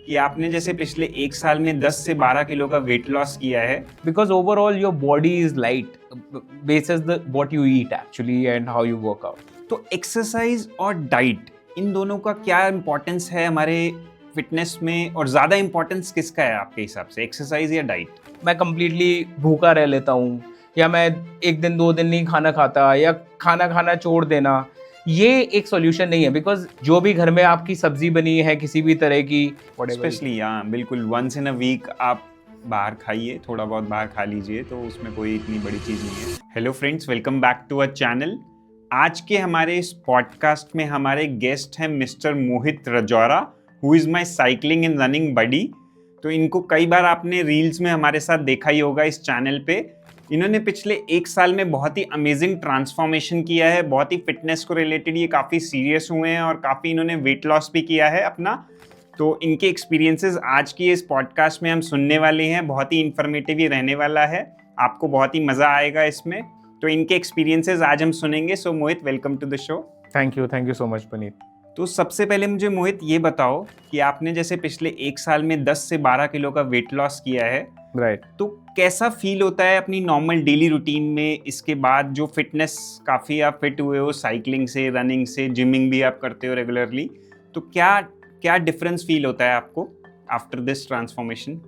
कि आपने जैसे पिछले 1 साल में 10 से 12 किलो का वेट लॉस किया है। Because overall your body is light basis the what you eat actually and how you work out. तो एक्सरसाइज और डाइट, इन दोनों का क्या इम्पोर्टेंस है हमारे फिटनेस में, और ज़्यादा इम्पोर्टेंस किसका है आपके हिसाब से, एक्सरसाइज या डाइट? मैं completely भूखा रह लेता हूँ या मैं एक दिन 2 दिन नहीं खाना खाता या खाना खाना छोड़ देना, ये एक सॉल्यूशन नहीं है। बिकॉज जो भी घर में आपकी सब्जी बनी है किसी भी तरह की, स्पेशली हाँ बिल्कुल, वंस इन अ वीक आप बाहर खाइए, थोड़ा बहुत बाहर खा लीजिए, तो उसमें कोई इतनी बड़ी चीज़ नहीं है। Hello friends, welcome back to our channel. आज के हमारे इस पॉडकास्ट में हमारे गेस्ट हैं mister Mohit Rajaura, who is my cycling and running buddy. तो इनको कई बार आपने रील्स में हमारे साथ देखा ही होगा इस चैनल पे। इन्होंने पिछले 1 साल में बहुत ही अमेजिंग ट्रांसफॉर्मेशन किया है, बहुत ही फिटनेस को रिलेटेड ये काफ़ी सीरियस हुए हैं और काफ़ी इन्होंने वेट लॉस भी किया है अपना। तो इनके एक्सपीरियंसेस आज की इस पॉडकास्ट में हम सुनने वाले हैं, बहुत ही इंफॉर्मेटिव ही रहने वाला है, आपको बहुत ही मज़ा आएगा इसमें। तो इनके एक्सपीरियंसेस आज हम सुनेंगे। So Mohit, welcome to the show. Thank you so much Puneet. तो सबसे पहले मुझे मोहित ये बताओ कि आपने जैसे पिछले 1 साल में 10 से 12 किलो का वेट लॉस किया है, राइट। तो कैसा फील होता है अपनी नॉर्मल डेली रूटीन में? इसके बाद जो फिटनेस, काफ़ी आप फिट हुए हो साइकिलिंग से, रनिंग से, जिमिंग भी आप करते हो रेगुलरली, तो क्या क्या डिफरेंस फील होता है आपको after this transformation?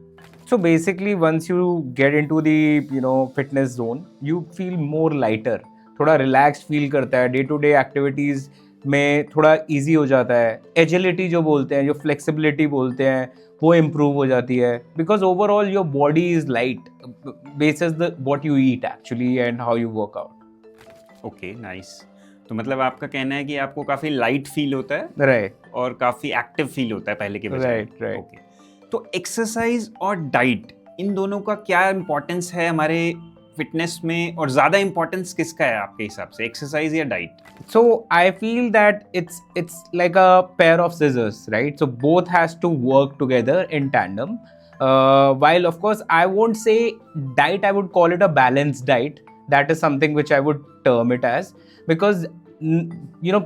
So basically, once you get into the fitness zone, you feel more lighter. थोड़ा relaxed feel करता है, day to day activities में थोड़ा easy हो जाता है, agility जो बोलते हैं, जो flexibility बोलते हैं, वो improve हो जाती है. Because overall your body is light, basis the what you eat actually and how you work out. Okay, nice. तो मतलब आपका कहना है कि आपको काफ़ी लाइट फील होता है, Right. और काफ़ी एक्टिव फील होता है पहले के बजाय। Right. ओके, तो एक्सरसाइज और डाइट, इन दोनों का क्या इम्पोर्टेंस है हमारे फिटनेस में, और ज़्यादा इम्पोर्टेंस किसका है आपके हिसाब से, एक्सरसाइज या diet? So I feel that it's like a pair of scissors, right? So both has to work together in tandem. While of course I won't say diet, I would call it a balanced diet. That is something which I would term it as, because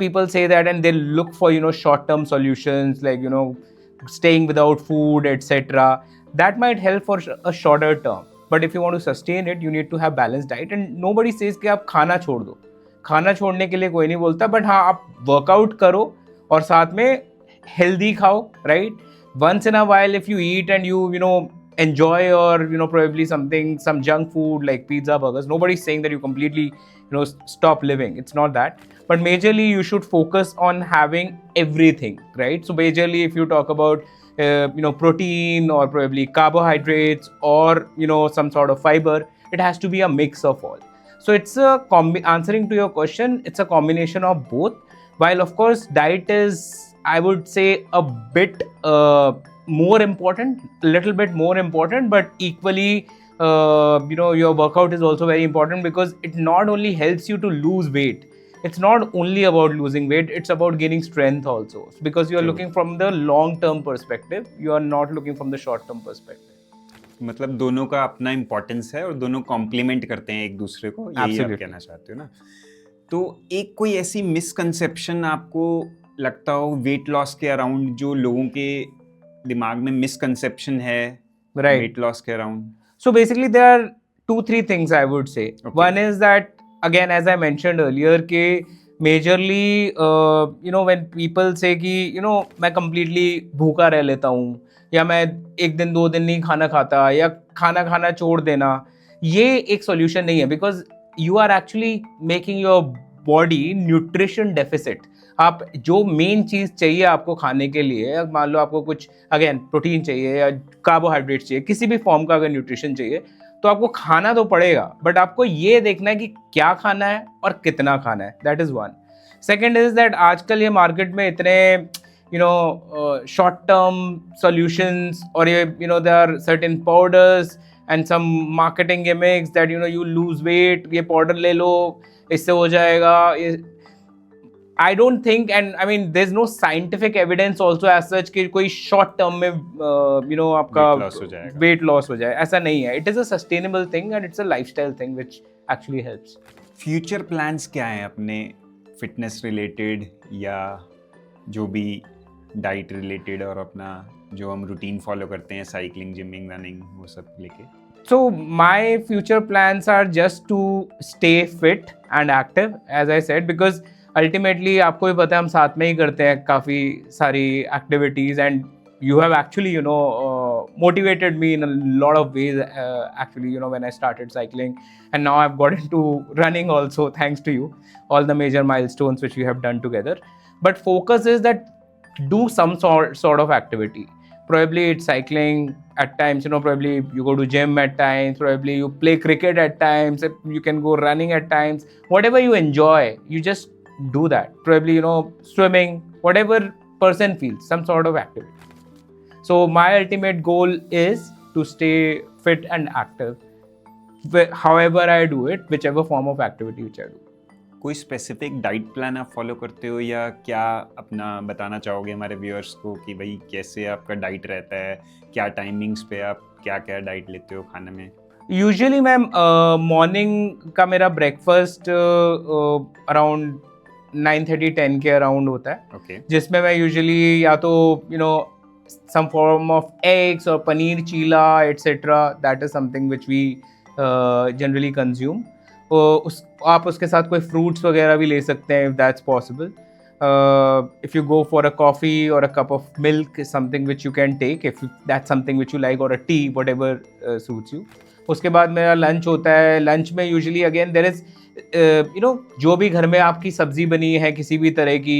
people say that and they look for short-term solutions like staying without food, etc. That might help for a shorter term. But if you want to sustain it, you need to have balanced diet. And nobody says कि आप खाना छोड़ दो, खाना छोड़ने के लिए कोई नहीं बोलता, बट हाँ आप वर्कआउट करो और साथ में हेल्दी खाओ, right? Once in a while if you eat and you enjoy, or probably some junk food like pizza, burgers, nobody's saying that you completely stop living. It's not that, but majorly you should focus on having everything, right? So majorly if you talk about protein or probably carbohydrates or some sort of fiber, it has to be a mix of all. So it's a answering to your question, it's a combination of both. While of course diet is, I would say, a bit more important, little bit more important, but equally your workout is also very important, because it not only helps you to lose weight, it's not only about losing weight, it's about gaining strength also, because you are looking from the long term perspective, you are not looking from the short term perspective. मतलब दोनों का अपना importance है और दोनों complement करते हैं एक दूसरे को, यही आप कहना चाहते हो ना? तो एक कोई ऐसी मिसकंसेप्शन आपको लगता हो वेट लॉस के अराउंड, जो लोगों के दिमाग में मिसकंसेप्शन है वेट लॉस के around? So basically there are 2-3 things I would say. Okay. One is that, again, as I mentioned earlier, कि majorly when people say कि मैं completely भूखा रह लेता हूँ या मैं एक दिन 2 दिन नहीं खाना खाता या खाना खाना छोड़ देना, ये एक solution नहीं है, because you are actually making your body nutrition deficit. आप जो मेन चीज़ चाहिए आपको खाने के लिए, मान लो आपको कुछ अगेन प्रोटीन चाहिए या कार्बोहाइड्रेट चाहिए, किसी भी फॉर्म का अगर न्यूट्रिशन चाहिए, तो आपको खाना तो पड़ेगा, बट आपको ये देखना है कि क्या खाना है और कितना खाना है. That is one. Second is that आजकल ये मार्केट में इतने शॉर्ट टर्म सॉल्यूशंस, और ये there are certain powders and some marketing gimmicks that you lose weight, ये पाउडर ले लो, इससे हो जाएगा. I don't think, and I mean there's no scientific evidence also as such कि कोई short term में आपका weight loss हो जाए, ऐसा नहीं है. It is a sustainable thing and it's a lifestyle thing which actually helps. Future plans क्या हैं अपने fitness related या जो भी diet related और अपना जो हम रूटीन फॉलो करते हैं, साइकिलिंग, जिमिंग, रनिंग, वो सब लेके? So my future plans are just to stay fit and active, as I said, because ultimately आपको भी पता है हम साथ में ही करते हैं काफ़ी सारी activities, and you have actually motivated me in a lot of ways, actually when I started cycling, and now I've got into running also thanks to you, all the major milestones which we have done together. But focus is that do some sort of activity. Probably it's cycling at times, probably you go to gym at times, probably you play cricket at times, you can go running at times, whatever you enjoy, you just do that. Probably swimming, whatever person feels, some sort of activity. So my ultimate goal is to stay fit and active, however I do it, whichever form of activity which I do. कोई specific diet plan आप follow करते हो, या क्या अपना बताना चाहोगे हमारे व्यूअर्स को कि भाई कैसे आपका डाइट रहता है, क्या टाइमिंग्स पे आप क्या क्या डाइट लेते हो खाने में? यूजुअली मैम मॉर्निंग का मेरा ब्रेकफास्ट अराउंड 9:30-10 के अराउंड होता है, ओके, जिसमें मैं यूजुअली या तो सम फॉर्म ऑफ एग्स और paneer chilla etcetera, that is something which we generally consume. आप उसके साथ कोई फ्रूट्स वगैरह भी ले सकते हैं, if that's possible. If you go for a coffee or a cup of milk is something which you can take, if that's something which you like, or a tea, whatever suits you. उसके बाद मेरा lunch होता है. Lunch में usually again there is जो भी घर में आपकी सब्जी बनी है किसी भी तरह की,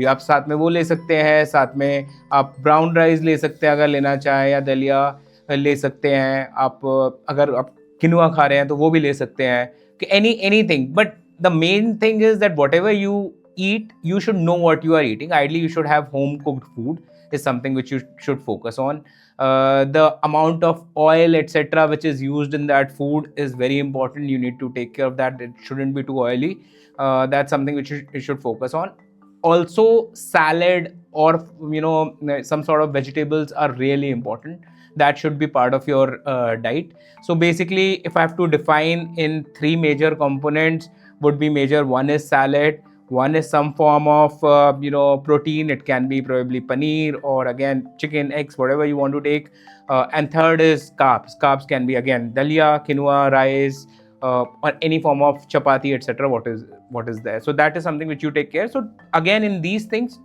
आप साथ में वो ले सकते हैं. साथ में आप ब्राउन राइस ले सकते हैं अगर लेना चाहें, या दलिया ले सकते हैं. आप अगर आप किनुआ खा रहे हैं तो वो भी ले सकते हैं. Anything, but the main thing is that whatever you eat, you should know what you are eating. Ideally, you should have home cooked food, is something which you should focus on. The amount of oil etc which is used in that food is very important. You need to take care of that. It shouldn't be too oily. That's something which you should focus on. Also, salad or some sort of vegetables are really important. That should be part of your diet. So basically, if I have to define in 3 major components, would be major. One is salad, one is some form of protein. It can be probably paneer, or again chicken, eggs, whatever you want to take. And third is carbs. Carbs can be again dalia, quinoa, rice, or any form of chapati etc. What is there. So that is something which you take care. So again, in these things,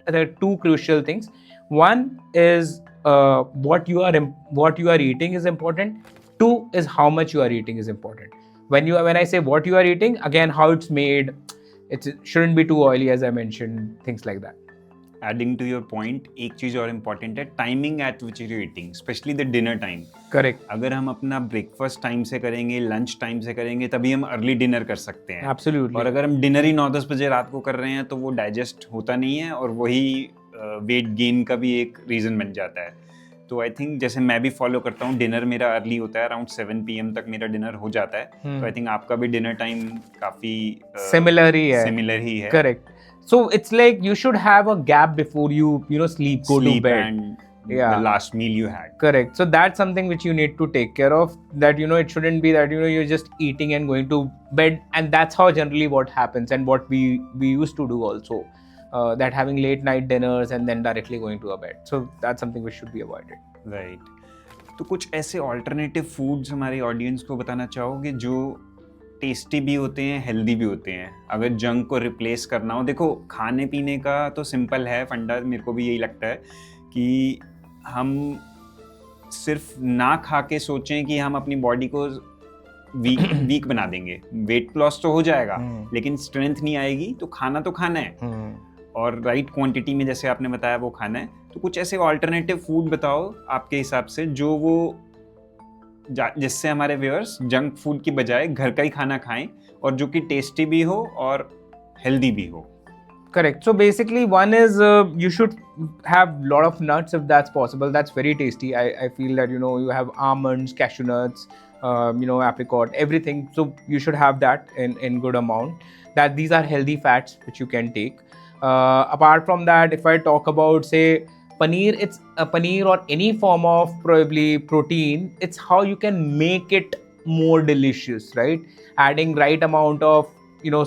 there are two crucial things. One is what you are eating is important. Two is how much you are eating is important. When I say what you are eating, again, how it's made, it shouldn't be too oily, as I mentioned, things like that. Adding to your point, एक चीज़ और important है, timing at which you eating, specially the dinner time. Correct. अगर हम अपना breakfast time से करेंगे, lunch time से करेंगे, तभी हम अर्ली डिनर कर सकते हैं. Absolutely. और अगर हम डिनर ही 9-10 बजे रात को कर रहे हैं तो वो डाइजेस्ट होता नहीं है, और वही वेट गेन का भी एक रीज़न बन जाता है. तो आई थिंक जैसे मैं भी फॉलो करता हूँ, डिनर मेरा अर्ली होता है, अराउंड 7 PM तक मेरा डिनर हो जाता है. तो आई थिंक आपका भी डिनर टाइम काफ़ी सिमिलर ही है. Correct. So it's like you should have a gap before you sleep, go to bed. And Yeah. the last meal you had. Correct. So that's something which you need to take care of. That it shouldn't be that you're just eating and going to bed, and that's how generally what happens, and what we used to do also. That having late night dinners and then directly going to a bed. So that's something which should be avoided. Right. तो कुछ ऐसे alternative foods हमारे audience को बताना चाहोगे जो tasty भी होते हैं, हेल्दी भी होते हैं, अगर जंक को रिप्लेस करना हो? देखो, खाने पीने का तो सिंपल है फंडा, मेरे को भी यही लगता है कि हम सिर्फ ना खा के सोचें कि हम अपनी बॉडी को वीक बना देंगे. वेट लॉस तो हो जाएगा, लेकिन स्ट्रेंथ नहीं आएगी. तो खाना है, और राइट क्वांटिटी में जैसे आपने बताया वो खाना है. तो कुछ ऐसे ऑल्टरनेटिव फूड बताओ आपके हिसाब से, जो वो जिससे हमारे व्यूअर्स जंक फूड की बजाय घर का ही खाना खाएं, और जो कि टेस्टी भी हो और हेल्दी भी हो. Correct. So basically, one is you should have lot of nuts if that's possible. That's very tasty. I feel that you have almonds, cashew nuts, apricot, everything. So you should have that in good amount. That these are healthy fats which you can take. Apart from that, if I talk about say paneer, it's a paneer or any form of probably protein. It's how you can make it more delicious, right? Adding right amount of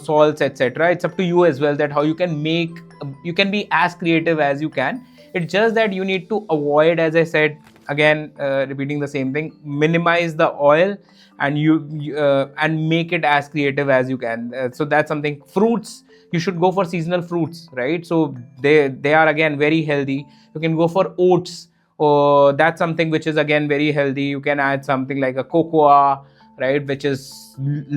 salts etc. It's up to you as well that how you can be as creative as you can It's just that you need to avoid, as I said, again, repeating the same thing, minimize the oil, and and make it as creative as you can. So that's something. Fruits, you should go for seasonal fruits, right? So they are again very healthy. You can go for oats, or that's something which is again very healthy. You can add something like a cocoa, right, which is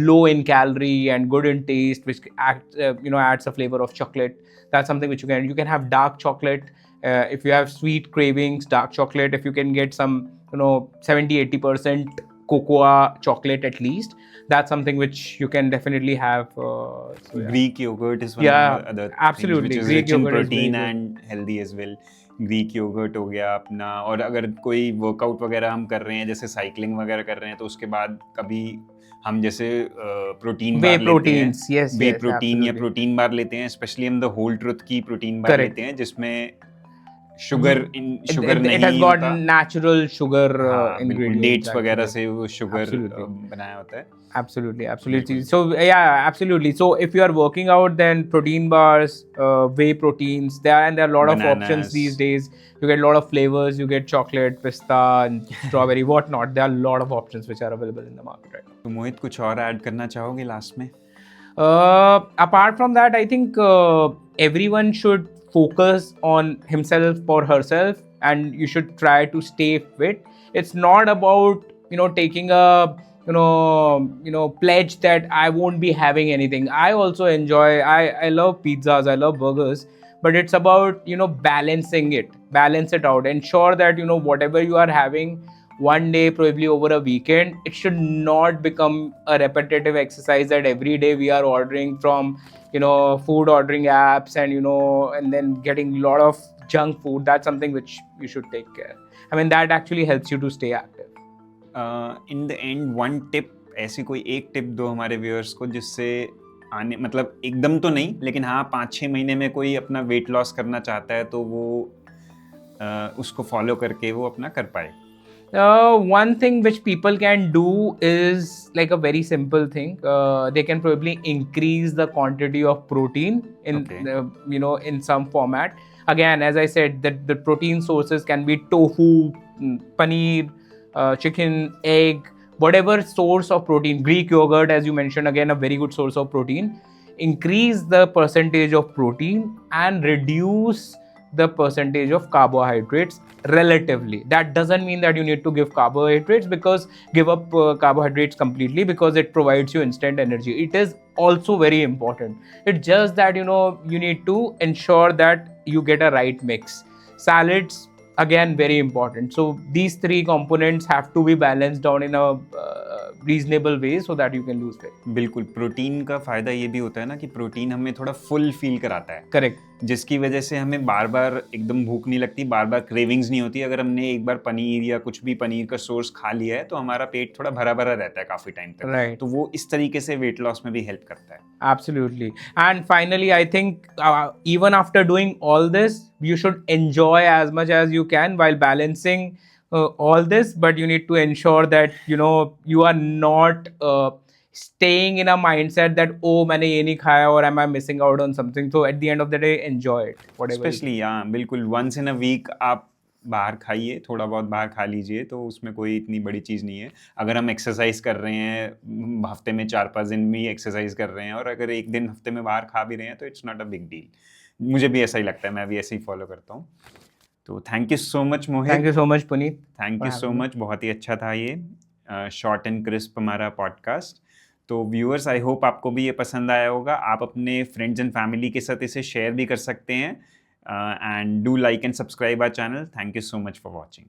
low in calorie and good in taste, which adds a flavor of chocolate. That's something which you can have dark chocolate. If you have sweet cravings, dark chocolate, if you can get some 70-80% cocoa chocolate at least, that's something which you can definitely have. Greek yogurt is one Yeah, of the other things absolutely. which is Greek rich in yogurt is protein very good. and healthy as well. Greek yogurt हो गया अपना, और अगर कोई workout वगैरह हम कर रहे हैं, जैसे साइकिलिंग वगैरह कर रहे हैं, तो उसके बाद कभी हम जैसे प्रोटीन बार लेते हैं, वे प्रोटीन या प्रोटीन बार लेते हैं, स्पेशली हम द होल ट्रुथ की प्रोटीन बार लेते हैं जिसमें शुगर नहीं it has got होता, natural sugar ingredients. डेट्स वगैरह से वो शुगर बनाया होता है. Absolutely. So yeah, absolutely. So if you are working out, then protein bars, whey proteins, there are a lot of options these days. You get a lot of flavors. You get chocolate, pista, and strawberry, whatnot. There are a lot of options which are available in the market right now. तो मोहित, कुछ और add करना चाहोगे last में? Apart from that, I think everyone should focus on himself or herself, and you should try to stay fit. It's not about taking a pledge that I won't be having anything. I also enjoy, I love pizzas, I love burgers, but it's about balance it out. Ensure that whatever you are having one day, probably over a weekend, it should not become a repetitive exercise that every day we are ordering from food ordering apps, and then getting a lot of junk food. That's something which you should take care. I mean, that actually helps you to stay active. In the end one tip, ऐसी कोई एक tip दो हमारे viewers को, जिससे आने, मतलब एकदम तो नहीं, लेकिन हाँ 5-6 महीने में कोई अपना वेट लॉस करना चाहता है तो वो उसको फॉलो करके वो अपना कर पाए. One thing which people can do is like a very simple thing. They can probably increase the quantity of protein in some format. Again, as I said, that the protein sources can be tofu, paneer, chicken, egg, whatever source of protein. Greek yogurt, as you mentioned, again a very good source of protein. Increase the percentage of protein and reduce the percentage of carbohydrates relatively. That doesn't mean that you need to give carbohydrates, because give up carbohydrates completely, because it provides you instant energy. It is also very important. It's just that you need to ensure that you get a right mix. Salads, again, very important. So these three components have to be balanced down in a reasonable way so that you can lose weight. बिल्कुल. Protein का फायदा ये भी होता है ना कि protein हमें थोड़ा फुल फील कराता है. करेक्ट. जिसकी वजह से हमें बार बार एकदम भूख नहीं लगती, बार बार क्रेविंग्स नहीं होती. अगर हमने एक बार पनीर या कुछ भी पनीर का सोर्स खा लिया है तो हमारा पेट थोड़ा भरा भरा रहता है काफी टाइम तक. Right. तो वो इस तरीके से वेट लॉस में भी हेल्प करता है. Absolutely. And finally, I think even after doing all this, you should enjoy as much as you can while balancing all this, but you need to ensure that you are not staying in a mindset that मैंने ये नहीं खाया, or am I missing out on something. So at the end of the day, enjoy it, whatever. Especially, हाँ बिल्कुल, once in a week आप बाहर खाइए, थोड़ा बहुत बाहर खा लीजिए, तो उसमें कोई इतनी बड़ी चीज़ नहीं है. अगर हम एक्सरसाइज कर रहे हैं, हफ्ते में 4-5 दिन भी एक्सरसाइज कर रहे हैं, और अगर एक दिन हफ्ते में बाहर खा भी रहे हैं, तो it's not a big deal. मुझे भी ऐसा ही लगता है, मैं भी ऐसे ही फॉलो करता हूँ. तो thank you so much Mohit. Thank you so much Puneet. Thank you so much. बहुत ही अच्छा था ये शॉर्ट एंड क्रिस्प हमारा पॉडकास्ट. तो व्यूअर्स, आई होप आपको भी ये पसंद आया होगा. आप अपने फ्रेंड्स एंड फैमिली के साथ इसे शेयर भी कर सकते हैं. And do like and subscribe our channel. Thank you so much for watching.